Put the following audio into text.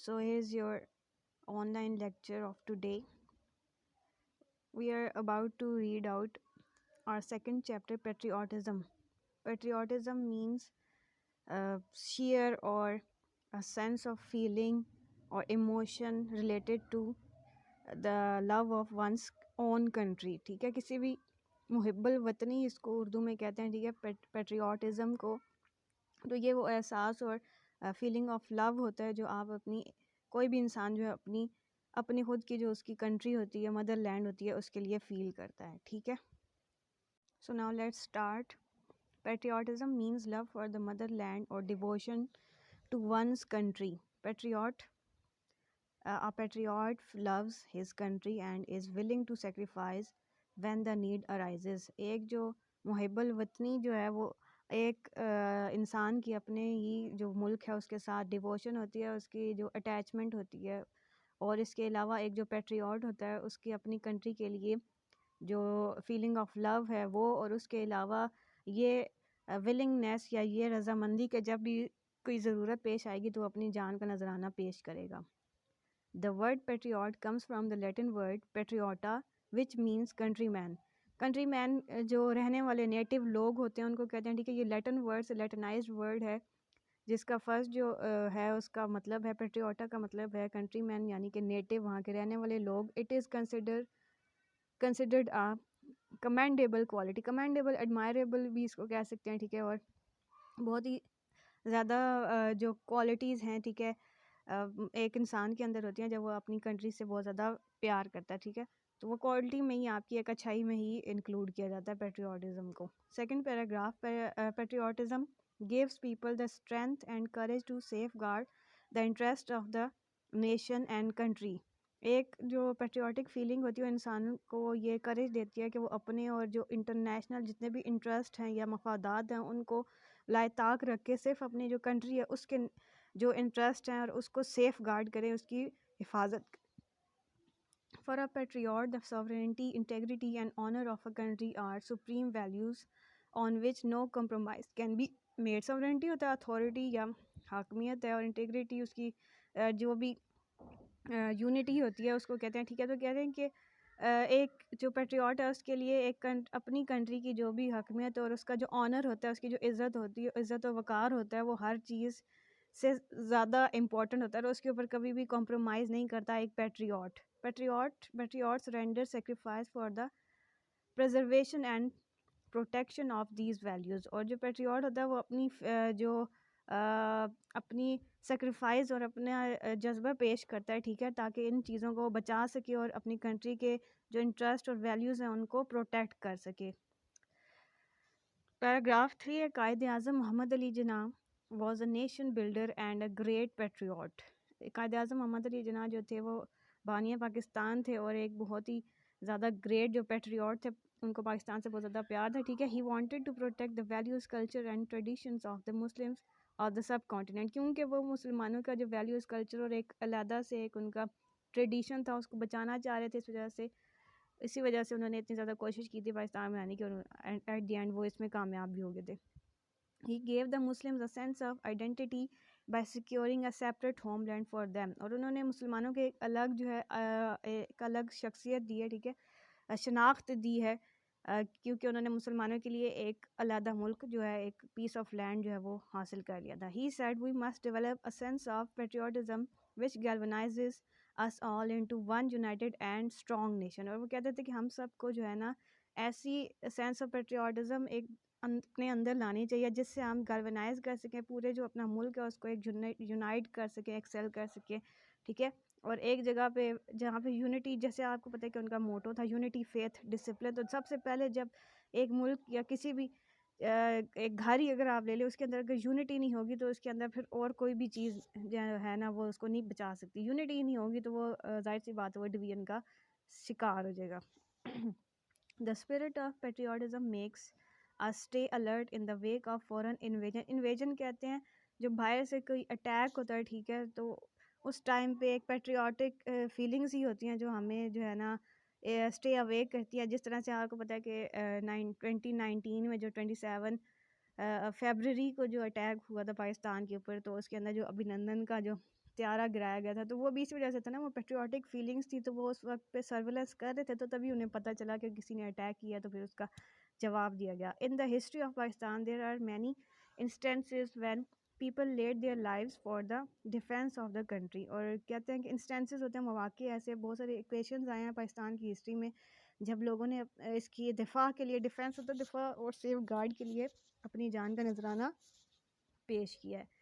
So here's your online lecture of today. We are about to read out our second chapter, patriotism. Patriotism means sheer or a sense of feeling or emotion related to the love of one's own country. ٹھیک ہے، کسی بھی محب الوطنی اس کو اردو میں کہتے ہیں. ٹھیک ہے، پیٹریوٹزم کو تو یہ وہ احساس اور فیلنگ آف لو ہوتا ہے جو آپ اپنی کوئی بھی انسان جو ہے اپنی خود کی جو اس کی کنٹری ہوتی ہے، مدر لینڈ ہوتی ہے، اس کے لیے فیل کرتا ہے. ٹھیک ہے، so now let's start. Patriotism means love for the motherland اور devotion to one's country. A patriot loves his country and is willing to sacrifice when the need arises. ایک جو محب الوطنی جو ہے وہ ایک انسان کی اپنے ہی جو ملک ہے اس کے ساتھ ڈیووشن ہوتی ہے، اس کی جو اٹیچمنٹ ہوتی ہے، اور اس کے علاوہ ایک جو پیٹریوٹ ہوتا ہے اس کی اپنی کنٹری کے لیے جو فیلنگ آف لو ہے وہ، اور اس کے علاوہ یہ ولنگنیس یا یہ رضامندی کہ جب بھی کوئی ضرورت پیش آئے گی تو اپنی جان کا نذرانہ پیش کرے گا. The word patriot comes from the Latin word patriota which means countryman. Countryman جو رہنے والے نیٹو لوگ ہوتے ہیں ان کو کہتے ہیں. ٹھیک ہے، یہ لیٹن ورڈ سے لیٹنائزڈ ورڈ ہے جس کا فرسٹ جو ہے اس کا مطلب ہے پیٹریوٹا کا مطلب ہے کنٹری مین، یعنی کہ نیٹو، وہاں کے رہنے والے لوگ. It is considered a commendable quality. Commendable, admirable بھی اس کو کہہ سکتے ہیں. ٹھیک ہے، اور بہت ہی زیادہ جو کوالٹیز ہیں، ٹھیک ہے، ایک انسان کے اندر ہوتی ہیں جب وہ اپنی کنٹری سے بہت زیادہ پیار کرتا ہے. ٹھیک ہے، تو وہ کوالٹی میں ہی آپ کی ایک اچھائی میں ہی انکلوڈ کیا جاتا ہے پیٹریوٹزم کو. Second paragraph, patriotism gives people the strength and courage to safeguard the interest of the nation and country. ایک جو پیٹریوٹک فیلنگ ہوتی ہے وہ انسان کو یہ کریج دیتی ہے کہ وہ اپنے اور جو انٹرنیشنل جتنے بھی انٹرسٹ ہیں یا مفادات ہیں ان کو لائے طاق رکھ کے صرف اپنی جو کنٹری ہے اس کے جو انٹرسٹ ہیں اور اس کو سیف گارڈ کریں، اس کی حفاظت. For a patriot, the sovereignty, integrity and honor of a country are supreme values on which no compromise can be made. Sovereignty ہوتا ہے اتھارٹی یا حاکمیت ہے، اور انٹیگریٹی اس کی جو بھی یونٹی ہوتی ہے اس کو کہتے ہیں. ٹھیک ہے، تو کہتے ہیں کہ ایک جو پیٹریوٹ ہے اس کے لیے ایک اپنی کنٹری کی جو بھی حاکمیت اور اس کا جو آنر ہوتا ہے، اس کی جو عزت ہوتی ہے، عزت و وقار ہوتا ہے، وہ ہر چیز سے زیادہ امپورٹنٹ ہوتا ہے اور اس کے اوپر کبھی بھی کمپرومائز نہیں کرتا ایک Patriot render sacrifice for the preservation and protection of these values. اور جو پیٹریوٹ ہوتا ہے وہ اپنی جو اپنی سیکریفائز اور اپنا جذبہ پیش کرتا ہے. ٹھیک ہے، تاکہ ان چیزوں کو بچا سکے اور اپنی کنٹری کے جو انٹرسٹ اور ویلیوز ہیں ان کو پروٹیکٹ کر سکے. پیراگراف 3 ہے، قائد اعظم محمد Ali Jinnah was a nation builder and a great patriot. Quaid Azam محمد علی جناح جو تھے وہ بانیہ پاکستان تھے اور ایک بہت ہی زیادہ گریٹ جو پیٹریوٹ تھے، ان کو پاکستان سے بہت زیادہ پیار تھا. ٹھیک ہے، he wanted to protect the values, culture and traditions of the Muslims of the subcontinent. کیونکہ وہ مسلمانوں کا جو ویلیوز، کلچر اور ایک علیحدہ سے ایک ان کا ٹریڈیشن تھا اس کو بچانا چاہ رہے تھے. اسی وجہ سے انہوں نے اتنی زیادہ کوشش کی تھی پاکستان میں آنے کی، اور ایٹ دی اینڈ وہ اس میں کامیاب بھی ہو گئے تھے. He gave the Muslims a sense of identity by securing a separate homeland for them. اور انہوں نے مسلمانوں کے ایک الگ جو ہے ایک الگ شخصیت دی ہے. ٹھیک ہے، شناخت دی ہے، کیونکہ انہوں نے مسلمانوں کے لیے ایک علیحدہ ملک جو ہے، ایک پیس آف لینڈ جو ہے وہ حاصل کر لیا تھا. He said we must develop a sense of patriotism which galvanizes us all into one united and strong nation. اور وہ کہتے تھے کہ ہم سب کو جو ہے نا ایسی سینس آف پیٹریوٹزم ایک اپنے اندر لانی چاہیے جس سے ہم گلونائز کر سکیں پورے جو اپنا ملک ہے اس کو ایک یونائٹ کر سکیں، ایکسل کر سکیں. ٹھیک ہے، اور ایک جگہ پہ جہاں پہ یونٹی، جیسے آپ کو پتہ ہے کہ ان کا موٹو تھا یونٹی، فیتھ، ڈسپلن. تو سب سے پہلے جب ایک ملک یا کسی بھی ایک گھر ہی اگر آپ لے لیں، اس کے اندر اگر یونٹی نہیں ہوگی تو اس کے اندر پھر اور کوئی بھی چیز جو ہے نا وہ اس کو نہیں بچا سکتی. یونٹی نہیں ہوگی تو وہ ظاہر سی بات ہے وہ ڈویژن کا شکار ہو جائے گا. The spirit of patriotism makes us stay alert in the wake of foreign invasion. Invasion کہتے ہیں جو باہر سے کوئی اٹیک ہوتا ہے. ٹھیک ہے، تو اس ٹائم پہ ایک پیٹریوٹک فیلنگز ہی ہوتی ہیں جو ہمیں جو ہے نا اسٹے اویک کرتی ہے. جس طرح سے آپ کو پتہ ہے کہ 2019 میں جو 27 فیبرری کو جو اٹیک ہوا تھا پاکستان کے اوپر، تو اس کے اندر جو ابھینندن کا جو طیارہ گرایا گیا تھا، تو وہ بھی اس وجہ سے تھا نا، وہ پیٹریوٹک فیلنگس تھی، تو وہ اس وقت پہ سرولنس کر رہے تھے، تو تبھی انہیں پتہ چلا کہ کسی نے اٹیک کیا، تو پھر اس کا جواب دیا گیا. In the history of Pakistan there are many instances when people laid their lives for the defence of the country. اور کہتے ہیں کہ انسٹینسز ہوتے ہیں، مواقع ایسے بہت سارے ایکویشنز آئے ہیں پاکستان کی ہسٹری میں جب لوگوں نے اس کی دفاع کے لیے، ڈیفینس ہوتا ہے دفاع اور سیف گارڈ کے لیے اپنی جان کا نذرانہ پیش کیا ہے.